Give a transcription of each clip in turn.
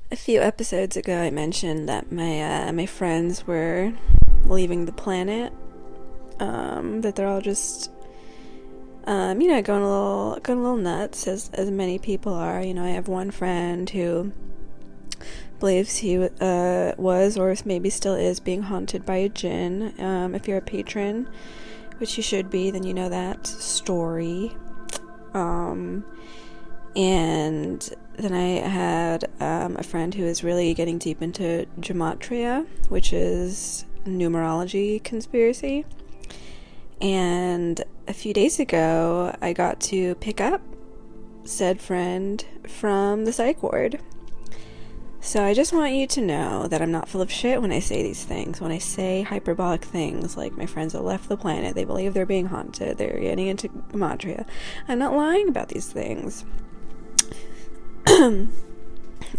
A few episodes ago, I mentioned that my friends were leaving the planet. That they're all just going a little nuts, as many people are. I have one friend who believes he was, or maybe still is, being haunted by a jinn. If you're a patron, which you should be, then you know that story. And then I had a friend who is really getting deep into gematria, which is numerology conspiracy. And a few days ago, I got to pick up said friend from the psych ward. So I just want you to know that I'm not full of shit when I say these things. When I say hyperbolic things like my friends have left the planet, they believe they're being haunted, they're getting into gematria. I'm not lying about these things. And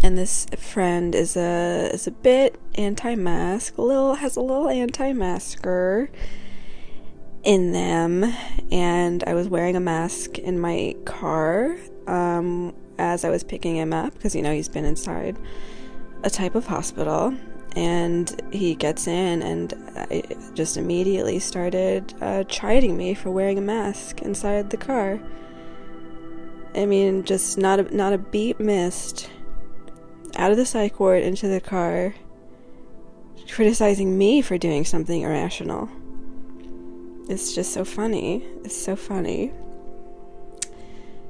this friend is a bit anti-mask, has a little anti-masker in them, and I was wearing a mask in my car as I was picking him up, because he's been inside a type of hospital, and he gets in, and I just immediately started chiding me for wearing a mask inside the car. I mean, just not a beat missed. Out of the psych ward into the car, criticizing me for doing something irrational. It's just so funny. It's so funny.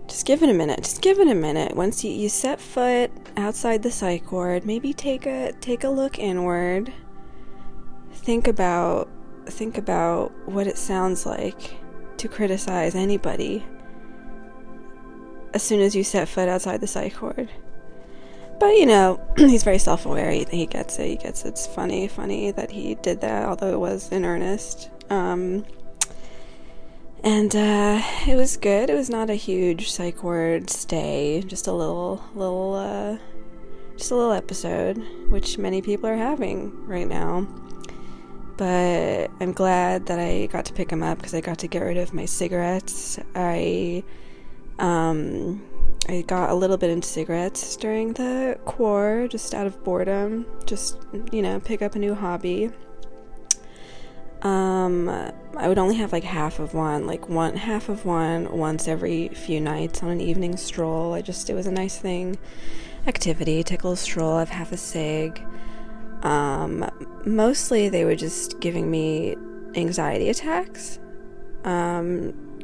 Just give it a minute. Once you set foot outside the psych ward, maybe take a look inward. Think about what it sounds like to criticize anybody as soon as you set foot outside the psych ward. But, he's very self-aware. He gets it. It's funny that he did that, although it was in earnest. And it was good. It was not a huge psych ward stay, just a little episode, which many people are having right now. But I'm glad that I got to pick him up, because I got to get rid of my cigarettes. I got a little bit into cigarettes during the quar, just out of boredom, just, pick up a new hobby. I would only have half of one once every few nights on an evening stroll. It was a nice activity, take a little stroll, have half a cig. Mostly they were just giving me anxiety attacks. I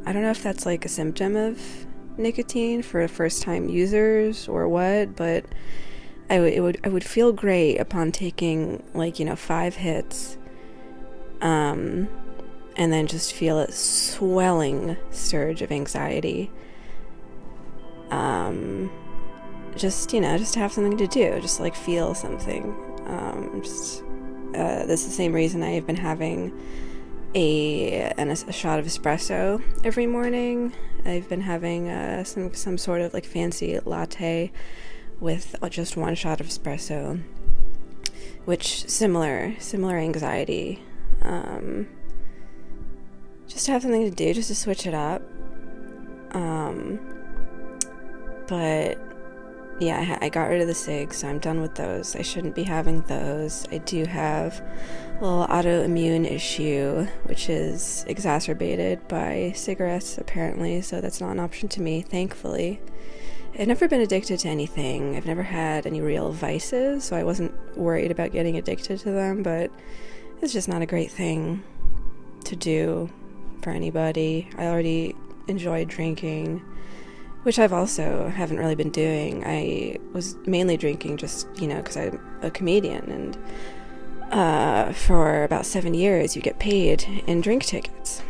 don't know if that's a symptom of nicotine for first-time users or what, but I would feel great upon taking 5 hits, and then just feel a swelling surge of anxiety. Just have something to do, just feel something. This is the same reason I've been having a shot of espresso every morning. I've been having some sort of fancy latte with just one shot of espresso, which similar anxiety. Just have something to do, just to switch it up. But yeah, I got rid of the cigs, so I'm done with those. I shouldn't be having those. I do have a little autoimmune issue, which is exacerbated by cigarettes, apparently, so that's not an option to me, thankfully. I've never been addicted to anything. I've never had any real vices, so I wasn't worried about getting addicted to them, but it's just not a great thing to do for anybody. I already enjoy drinking, which I've also haven't really been doing. I was mainly drinking just, because I'm a comedian, and for about 7 years you get paid in drink tickets.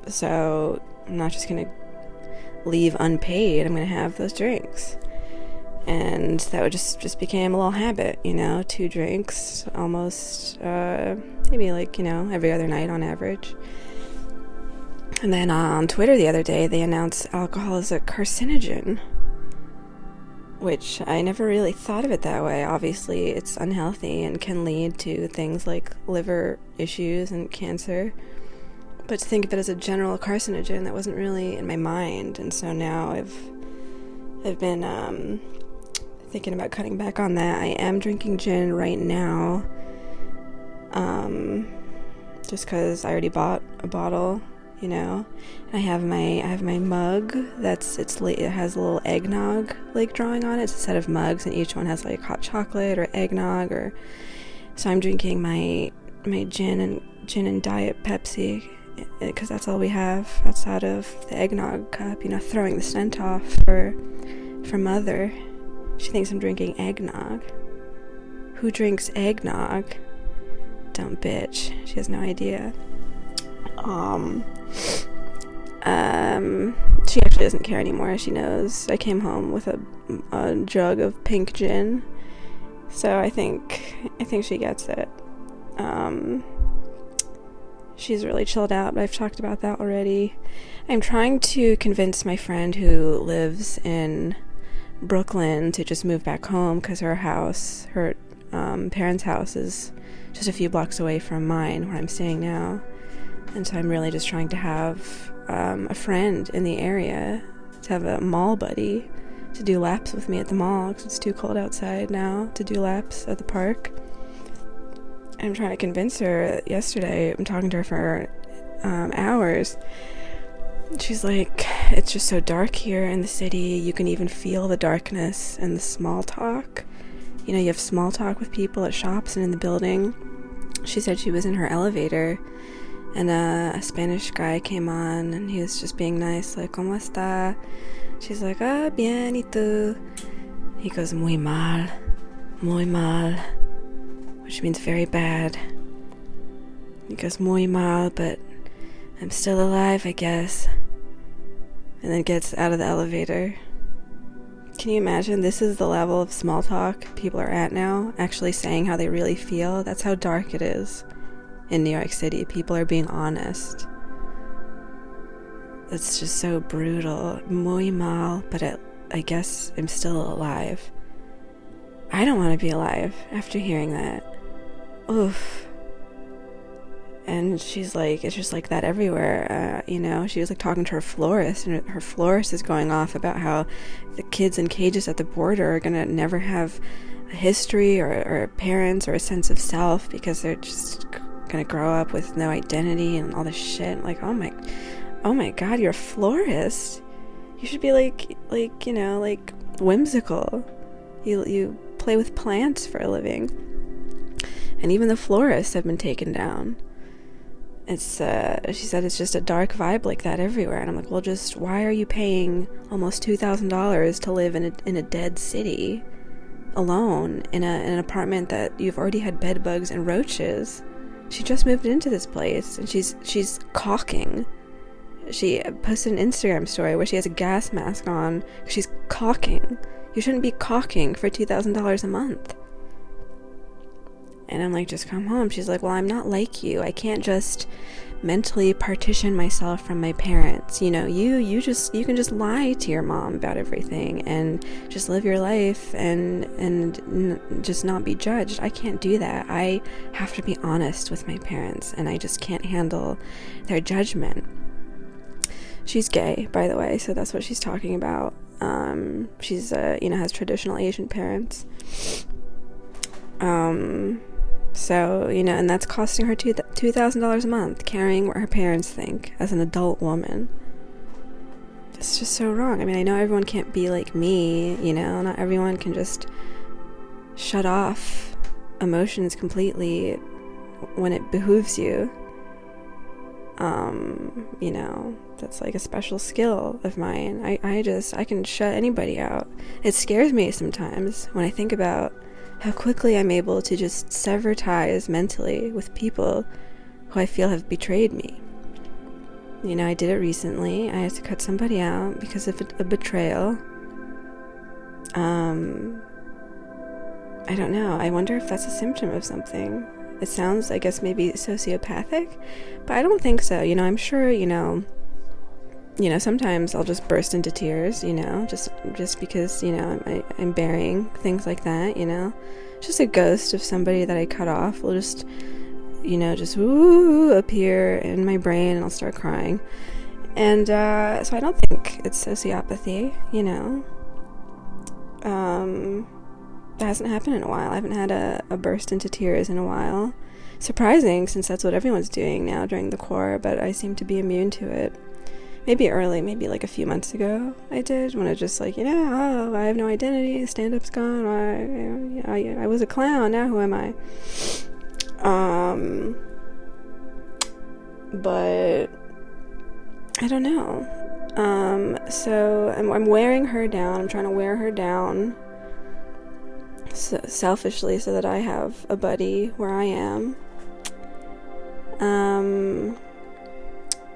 So I'm not just going to leave unpaid. I'm going to have those drinks. And that would just became a little habit, 2 drinks almost, maybe every other night on average. And then on Twitter the other day, they announced alcohol is a carcinogen, which I never really thought of it that way. Obviously, it's unhealthy and can lead to things like liver issues and cancer. But to think of it as a general carcinogen, that wasn't really in my mind. And so now I've been thinking about cutting back on that. I am drinking gin right now, just because I already bought a bottle, and I have my mug it has a little eggnog like drawing on it. It's a set of mugs, and each one has like hot chocolate or eggnog, or so I'm drinking my gin and diet Pepsi, because that's all we have outside of the eggnog cup, throwing the scent off for Mother. She thinks I'm drinking eggnog. Who drinks eggnog? Dumb bitch. She has no idea. She actually doesn't care anymore. She knows I came home with a jug of pink gin, so I think she gets it. She's really chilled out, but I've talked about that already. I'm trying to convince my friend who lives in Brooklyn to just move back home, because her parents' house is just a few blocks away from mine, where I'm staying now. And so I'm really just trying to have a friend in the area, to have a mall buddy to do laps with me at the mall, because it's too cold outside now to do laps at the park. I'm trying to convince her. Yesterday, I'm talking to her for hours. She's like, it's just so dark here in the city. You can even feel the darkness and the small talk. You have small talk with people at shops and in the building. She said she was in her elevator, and a Spanish guy came on, and he was just being nice, like, ¿Cómo está? She's like, bien, ¿y tú? He goes, muy mal, which means very bad. He goes, muy mal, but I'm still alive, I guess. And then gets out of the elevator. Can you imagine? This is the level of small talk people are at now, actually saying how they really feel. That's how dark it is in New York City. People are being honest. It's just so brutal. Muy mal, but I guess I'm still alive. I don't want to be alive after hearing that. Oof. And she's like, it's just like that everywhere, She was like talking to her florist, and her florist is going off about how the kids in cages at the border are gonna never have a history or parents or a sense of self, because they're just gonna grow up with no identity and all this shit. Like, oh my god, you're a florist. You should be like whimsical. You play with plants for a living. And even the florists have been taken down. It's she said it's just a dark vibe like that everywhere. And I'm like, well, just why are you paying almost $2,000 to live in a dead city alone in an apartment that you've already had bed bugs and roaches? She just moved into this place, and she's caulking. She posted an Instagram story where she has a gas mask on. She's caulking. You shouldn't be caulking for $2,000 a month. And I'm like, just come home. She's like, well, I'm not like you. I can't just mentally partition myself from my parents. You can just lie to your mom about everything and just live your life and just not be judged. I can't do that. I have to be honest with my parents, and I just can't handle their judgment. She's gay, by the way, so that's what she's talking about. She's has traditional Asian parents. So, and that's costing her $2,000 a month, carrying what her parents think as an adult woman. It's just so wrong. I mean, I know everyone can't be like me, not everyone can just shut off emotions completely when it behooves you. That's like a special skill of mine. I can shut anybody out. It scares me sometimes when I think about how quickly I'm able to just sever ties mentally with people who I feel have betrayed me. I did it recently. I had to cut somebody out because of a betrayal. I don't know. I wonder if that's a symptom of something. It sounds, I guess, maybe sociopathic, but I don't think so. I'm sure, sometimes I'll just burst into tears, just because, I'm burying things like that, just a ghost of somebody that I cut off will just, appear in my brain, and I'll start crying. And, so I don't think it's sociopathy, That hasn't happened in a while. I haven't had a burst into tears in a while. Surprising, since that's what everyone's doing now during the core, but I seem to be immune to it. Maybe early, maybe like a few months ago I did, when I just like, I have no identity, stand-up's gone, I was a clown, now who am I? But I don't know. So I'm wearing her down. I'm trying to wear her down selfishly so that I have a buddy where I am.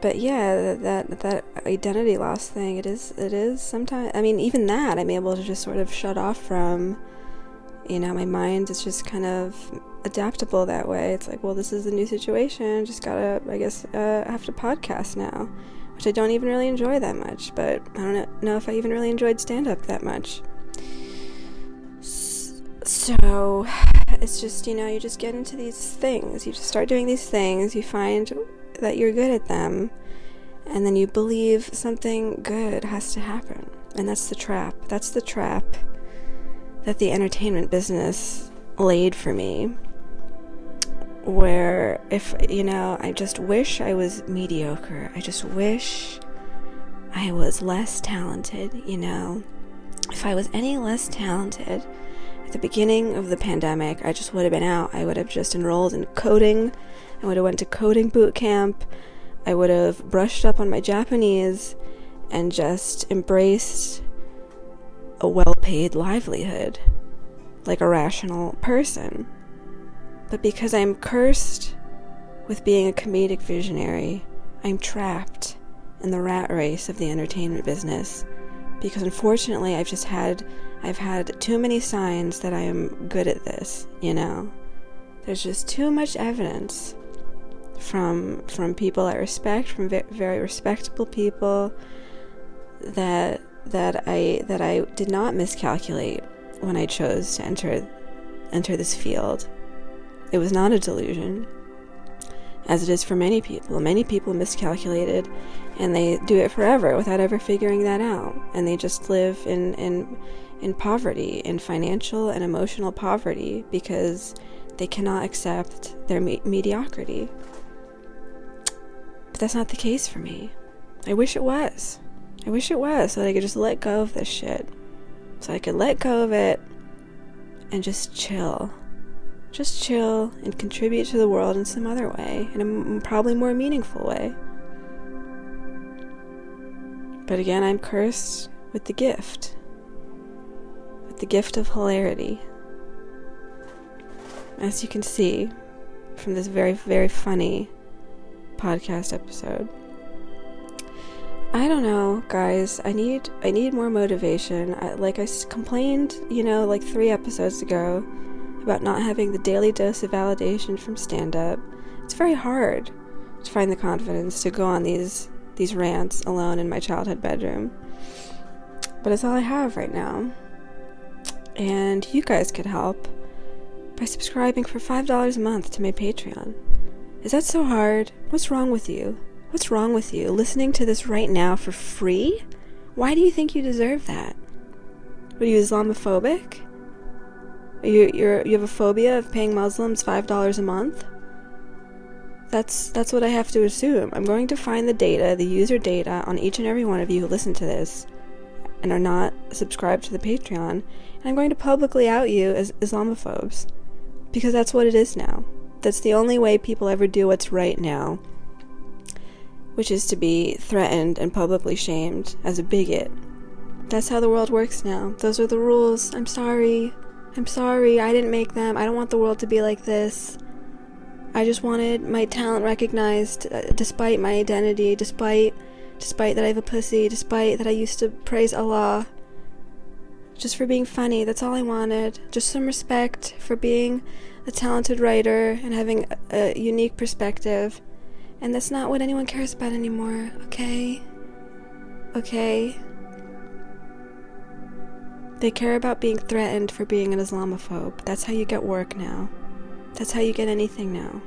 But yeah, that identity loss thing, it is sometimes, I mean, even that I'm able to just sort of shut off from. My mind is just kind of adaptable that way. It's like, well, this is a new situation, just gotta, I guess, have to podcast now, which I don't even really enjoy that much, but I don't know if I even really enjoyed stand-up that much. So it's just, you just get into these things, you just start doing these things, you find that you're good at them, and then you believe something good has to happen, and that's the trap that the entertainment business laid for me, where if, I just wish I was mediocre, I just wish I was less talented, if I was any less talented at the beginning of the pandemic, I just would have been out. I would have just enrolled in coding, I would have went to coding boot camp, I would have brushed up on my Japanese, and just embraced a well-paid livelihood like a rational person. But because I'm cursed with being a comedic visionary, I'm trapped in the rat race of the entertainment business, because unfortunately I've had too many signs that I am good at this. There's just too much evidence from people I respect, from very respectable people, that I did not miscalculate when I chose to enter this field. It was not a delusion, as it is for many people. Many people miscalculated, and they do it forever without ever figuring that out, and they just live in poverty, in financial and emotional poverty, because they cannot accept their mediocrity. But that's not the case for me. I wish it was, so that I could just let go of this shit. So I could let go of it and just chill. Just chill and contribute to the world in some other way, in a probably more meaningful way. But again, I'm cursed with the gift of hilarity. As you can see from this very, very funny podcast episode. I don't know, guys. I need more motivation. I complained, like 3 episodes ago about not having the daily dose of validation from stand-up. It's very hard to find the confidence to go on these rants alone in my childhood bedroom. But it's all I have right now. And you guys could help by subscribing for $5 a month to my Patreon. Is that so hard? What's wrong with you? What's wrong with you? Listening to this right now for free? Why do you think you deserve that? What, are you Islamophobic? You have a phobia of paying Muslims $5 a month? That's what I have to assume. I'm going to find the data, the user data, on each and every one of you who listen to this and are not subscribed to the Patreon, and I'm going to publicly out you as Islamophobes. Because that's what it is now. That's the only way people ever do what's right now, which is to be threatened and publicly shamed as a bigot. That's how the world works now. Those are the rules. I'm sorry. I didn't make them. I don't want the world to be like this. I just wanted my talent recognized, despite my identity, despite that I have a pussy, despite that I used to praise Allah. Just for being funny, that's all I wanted. Just some respect for being a talented writer and having a unique perspective. And that's not what anyone cares about anymore, okay? Okay? They care about being threatened for being an Islamophobe. That's how you get work now. That's how you get anything now.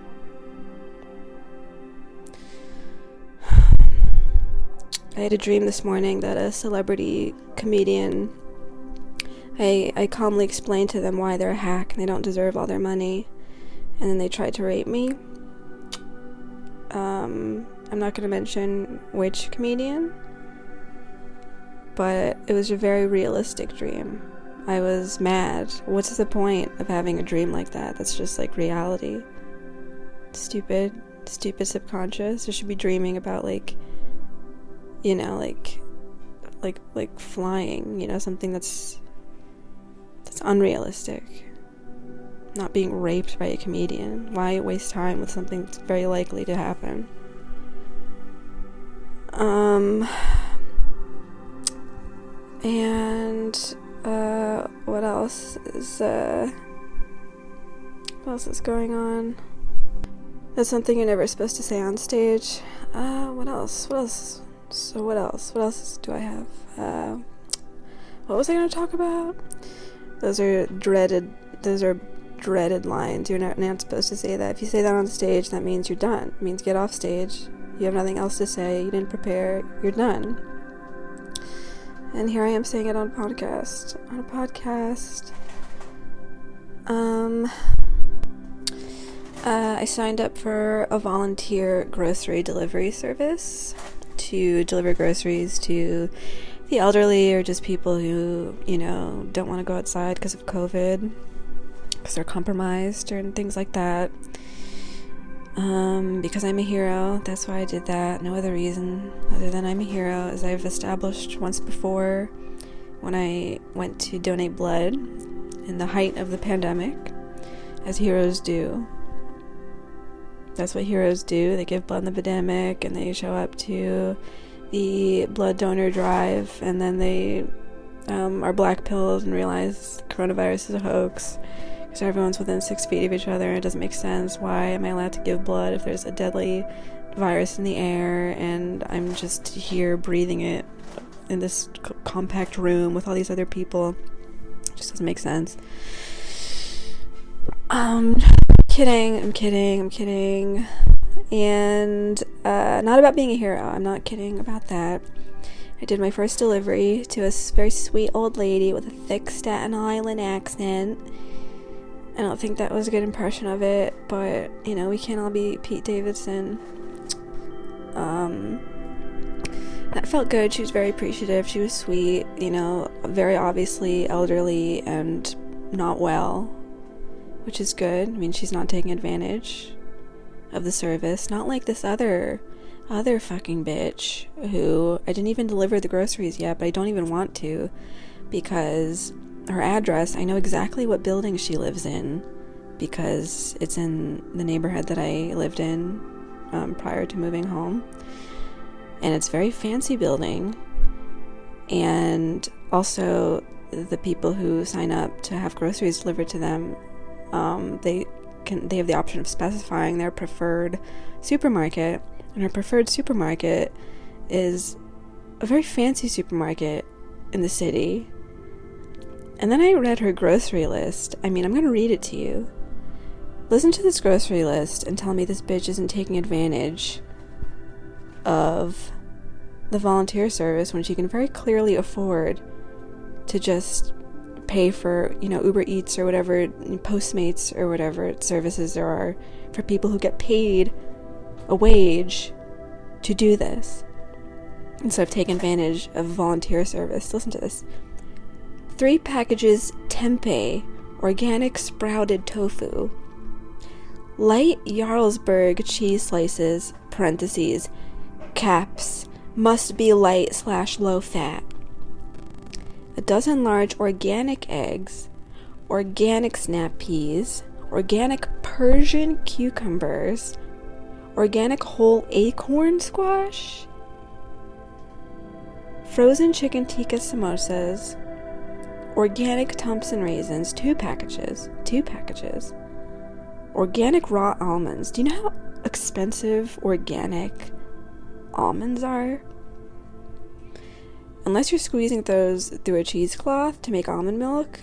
I had a dream this morning that a celebrity comedian I calmly explained to them why they're a hack and they don't deserve all their money. And then they tried to rape me. I'm not going to mention which comedian, but it was a very realistic dream. I was mad. What's the point of having a dream like that? That's just like reality. Stupid subconscious. I should be dreaming about like flying, something that's unrealistic. Not being raped by a comedian. Why waste time with something that's very likely to happen? What else is going on? That's something you're never supposed to say on stage. What else? So what else do I have? What was I going to talk about? Those are dreaded lines. You're not supposed to say that. If you say that on stage, that means you're done. It means get off stage. You have nothing else to say. You didn't prepare. You're done. And here I am saying it on a podcast. I signed up for a volunteer grocery delivery service to deliver groceries to the elderly or just people who, don't want to go outside because of COVID, because they're compromised and things like that. Because I'm a hero, that's why I did that. No other reason other than I'm a hero, as I've established once before when I went to donate blood in the height of the pandemic, as heroes do. That's what heroes do. They give blood in the pandemic, and they show up to the blood donor drive, and then they are blackpilled and realize coronavirus is a hoax. Because everyone's within 6 feet of each other, and it doesn't make sense. Why am I allowed to give blood if there's a deadly virus in the air, and I'm just here breathing it in this compact room with all these other people? It just doesn't make sense. I'm kidding. And not about being a hero. I'm not kidding about that. I did my first delivery to a very sweet old lady with a thick Staten Island accent. I don't think that was a good impression of it, but, we can't all be Pete Davidson. That felt good. She was very appreciative. She was sweet, very obviously elderly and not well, which is good. I mean, she's not taking advantage of the service. Not like this other fucking bitch who I didn't even deliver the groceries yet, but I don't even want to, because her address, I know exactly what building she lives in, because it's in the neighborhood that I lived in prior to moving home, and it's a very fancy building. And also the people who sign up to have groceries delivered to them, they have the option of specifying their preferred supermarket, and her preferred supermarket is a very fancy supermarket in the city. And then I read her grocery list. I mean, I'm going to read it to you. Listen to this grocery list and tell me this bitch isn't taking advantage of the volunteer service when she can very clearly afford to just pay for, Uber Eats or whatever, Postmates or whatever services there are for people who get paid a wage to do this. And so I've taken advantage of volunteer service. Listen to this. 3 packages tempeh, organic sprouted tofu. Light Jarlsberg cheese slices, parentheses, caps, must be light/low fat. 12 large organic eggs, organic snap peas, organic Persian cucumbers, organic whole acorn squash, frozen chicken tikka samosas, organic Thompson raisins, 2 packages, organic raw almonds. Do you know how expensive organic almonds are? Unless you're squeezing those through a cheesecloth to make almond milk,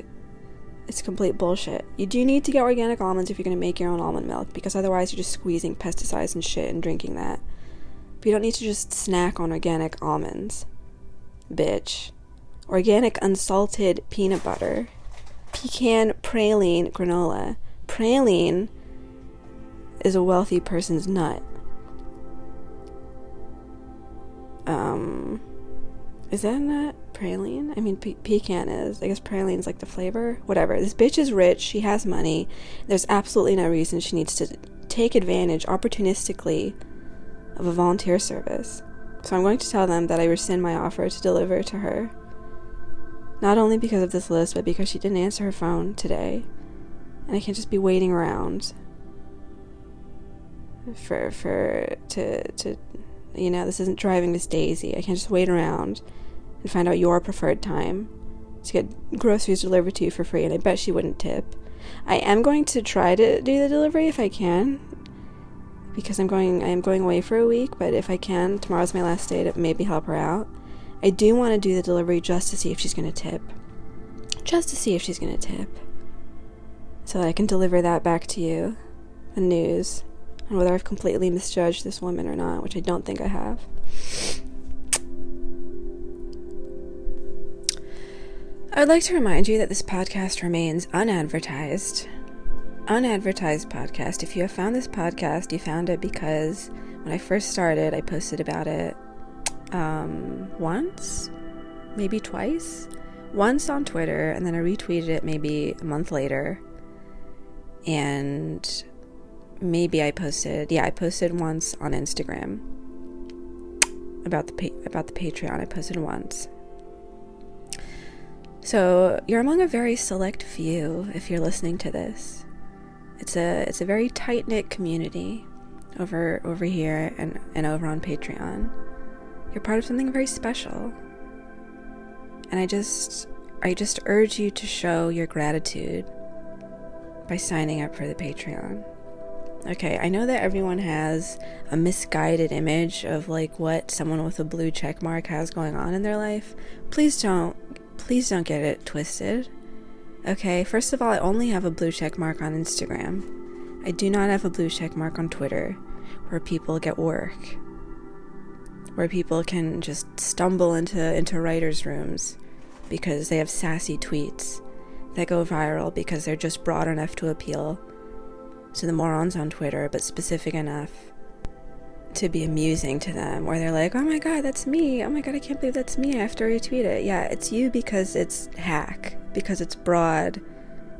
it's complete bullshit. You do need to get organic almonds if you're going to make your own almond milk, because otherwise you're just squeezing pesticides and shit and drinking that. But you don't need to just snack on organic almonds, bitch. organic unsalted peanut butter, pecan praline granola. Praline is a wealthy person's nut. Is that a nut? Praline? I mean, pecan is. I guess praline's like the flavor. Whatever. This bitch is rich. She has money. There's absolutely no reason she needs to take advantage opportunistically of a volunteer service. So I'm going to tell them that I rescind my offer to deliver to her. Not only because of this list, but because she didn't answer her phone today. And I can't just be waiting around to this isn't driving Miss Daisy. I can't just wait around and find out your preferred time to get groceries delivered to you for free, and I bet she wouldn't tip. I am going to try to do the delivery if I can, because I am going away for a week, but if I can, tomorrow's my last day to maybe help her out. I do want to do the delivery just to see if she's going to tip. So that I can deliver that back to you, the news, and whether I've completely misjudged this woman or not, which I don't think I have. I would like to remind you that this podcast remains unadvertised. Unadvertised podcast. If you have found this podcast, you found it because when I first started, I posted about it once, maybe twice. Once on Twitter, and then I retweeted it maybe a month later. And maybe I posted once on Instagram about the Patreon. I posted once. So you're among a very select few if you're listening to this. It's a very tight-knit community over here and over on Patreon. You're part of something very special. And I just urge you to show your gratitude by signing up for the Patreon. Okay, I know that everyone has a misguided image of like what someone with a blue check mark has going on in their life. Please don't get it twisted. Okay, first of all, I only have a blue check mark on Instagram. I do not have a blue check mark on Twitter, where people get work, where people can just stumble into writers' rooms because they have sassy tweets that go viral because they're just broad enough to appeal to the morons on Twitter, but specific enough to be amusing to them, where they're like, oh my god, that's me, oh my god, I can't believe that's me, I have to retweet it. Yeah, it's you because it's hack, because it's broad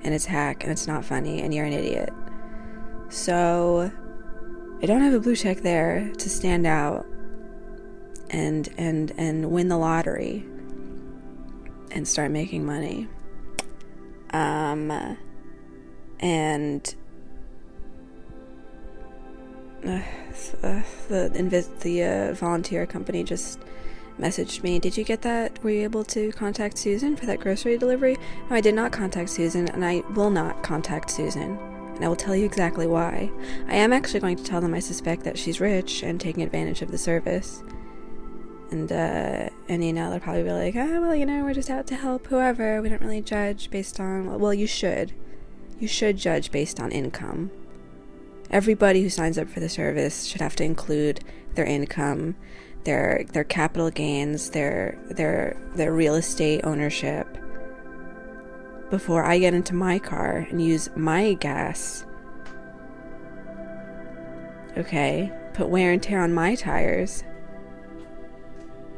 and it's hack and it's not funny and you're an idiot. So I don't have a blue check there to stand out and win the lottery and start making money. The volunteer company just messaged me. Did you get that? Were you able to contact Susan for that grocery delivery? No, I did not contact Susan, and I will not contact Susan. And I will tell you exactly why. I am actually going to tell them I suspect that she's rich and taking advantage of the service. And they'll probably be like, we're just out to help whoever. We don't really judge based on... Well, you should. You should judge based on income. Everybody who signs up for the service should have to include their income, their capital gains, their real estate ownership before I get into my car and use my gas. Okay, put wear and tear on my tires.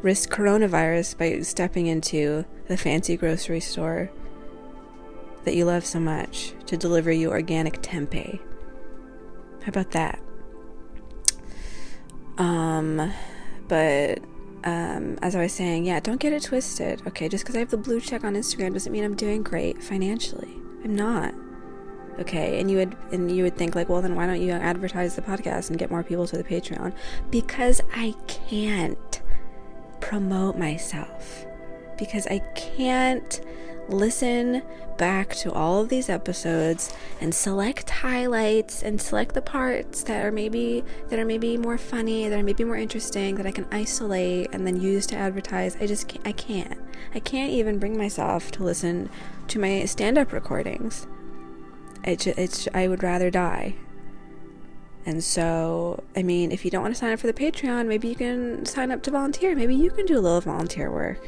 Risk coronavirus by stepping into the fancy grocery store that you love so much to deliver you organic tempeh. How about that? As I was saying, yeah, don't get it twisted. Okay, just because I have the blue check on Instagram doesn't mean I'm doing great financially. I'm not. Okay, and you would think like, well, then why don't you advertise the podcast and get more people to the Patreon? Because I can't promote myself. Because I can't listen back to all of these episodes and select highlights and select the parts that are maybe more funny, that are maybe more interesting, that I can isolate and then use to advertise. I can't even bring myself to listen to my stand-up recordings. I would rather die. And so, I mean, if you don't want to sign up for the Patreon, maybe you can sign up to volunteer. Maybe you can do a little volunteer work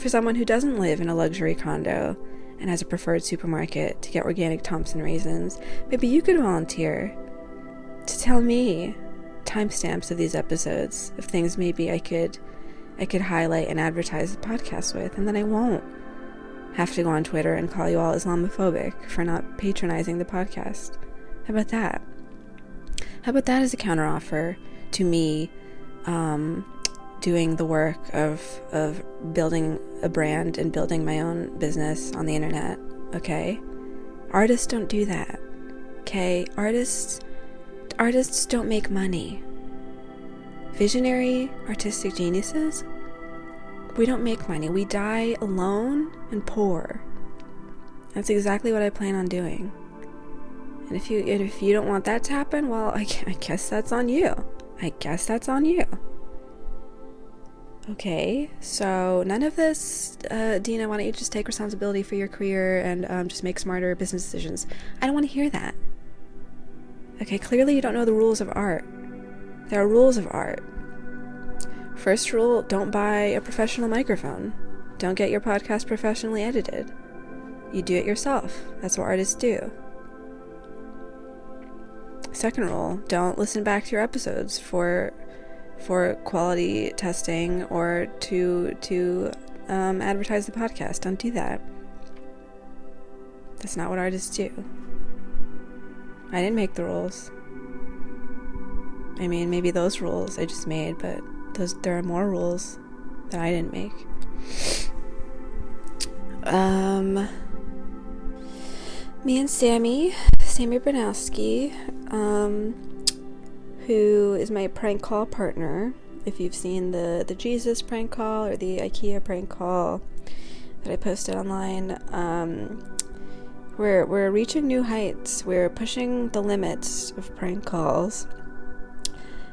for someone who doesn't live in a luxury condo and has a preferred supermarket to get organic Thompson raisins, maybe you could volunteer to tell me timestamps of these episodes of things maybe I could highlight and advertise the podcast with, and then I won't have to go on Twitter and call you all Islamophobic for not patronizing the podcast. How about that? How about that as a counteroffer to me doing the work of building a brand and building my own business on the internet, okay? Artists don't do that, okay? Artists don't make money. Visionary artistic geniuses, we don't make money. We die alone and poor. That's exactly what I plan on doing. And if you don't want that to happen, well, I guess that's on you. Okay, so none of this, Dina, why don't you just take responsibility for your career and just make smarter business decisions? I don't want to hear that. Okay, clearly you don't know the rules of art. There are rules of art. First rule, don't buy a professional microphone. Don't get your podcast professionally edited. You do it yourself. That's what artists do. Second rule, don't listen back to your episodes for quality testing or to advertise the podcast. Don't do that. That's not what artists do. I didn't make the rules. I mean, maybe those rules I just made, but there are more rules that I didn't make. Me and Sammy Bernowski, who is my prank call partner. If you've seen the Jesus prank call or the IKEA prank call that I posted online, we're reaching new heights. We're pushing the limits of prank calls.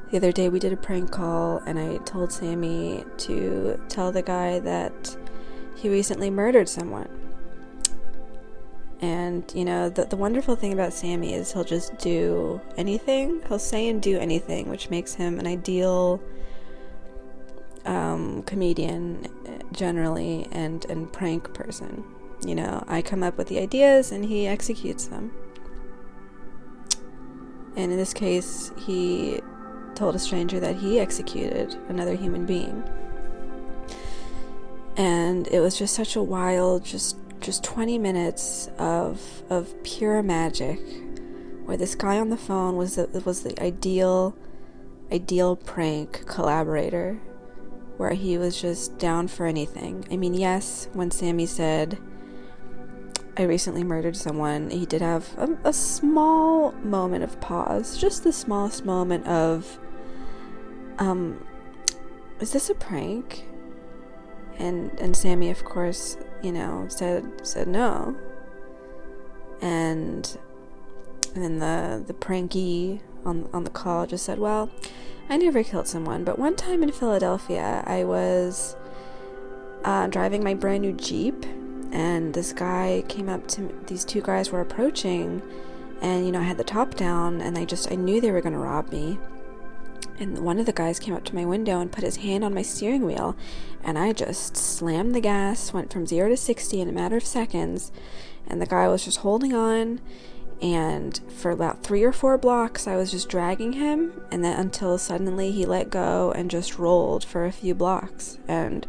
The other day we did a prank call and I told Sammy to tell the guy that he recently murdered someone. And, you know, the wonderful thing about Sammy is he'll just do anything. He'll say and do anything, which makes him an ideal comedian generally and prank person. You know, I come up with the ideas and he executes them. And in this case, he told a stranger that he executed another human being. And it was just such a wild, just 20 minutes of pure magic, where this guy on the phone was the ideal prank collaborator, where he was just down for anything. I mean, yes, when Sammy said, I recently murdered someone, he did have a small moment of pause, just the smallest moment of, is this a prank? And Sammy, of course, you know, said no. And then the prankee on the call just said, well, I never killed someone, but one time in Philadelphia, I was driving my brand new Jeep, and this guy came up to me. These two guys were approaching, and, you know, I had the top down, and I knew they were going to rob me. And one of the guys came up to my window and put his hand on my steering wheel, and I just slammed the gas, went from 0 to 60 in a matter of seconds, and the guy was just holding on, and for about 3 or 4 blocks I was just dragging him, and then until suddenly he let go and just rolled for a few blocks. And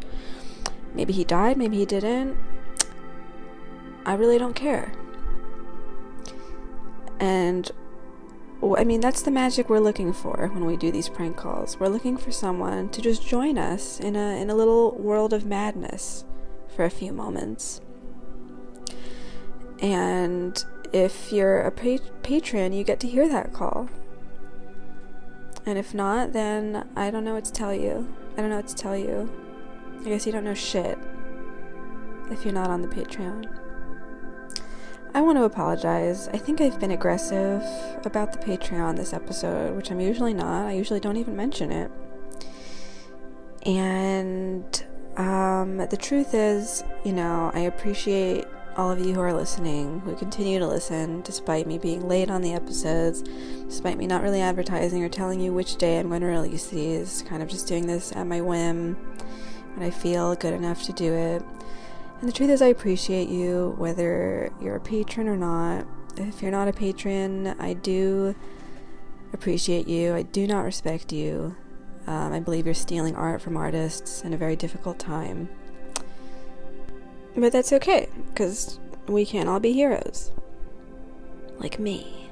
maybe he died, maybe he didn't. I really don't care. And I mean, that's the magic we're looking for when we do these prank calls. We're looking for someone to just join us in a little world of madness for a few moments. And if you're a patron, you get to hear that call. And if not, then I don't know what to tell you. I guess you don't know shit if you're not on the Patreon. I want to apologize. I think I've been aggressive about the Patreon this episode, which I'm usually not. I usually don't even mention it. And the truth is, you know, I appreciate all of you who are listening, who continue to listen, despite me being late on the episodes, despite me not really advertising or telling you which day I'm going to release these, kind of just doing this at my whim, when I feel good enough to do it. And the truth is, I appreciate you, whether you're a patron or not. If you're not a patron, I do appreciate you. I do not respect you. I believe you're stealing art from artists in a very difficult time. But that's okay, because we can't all be heroes. Like me.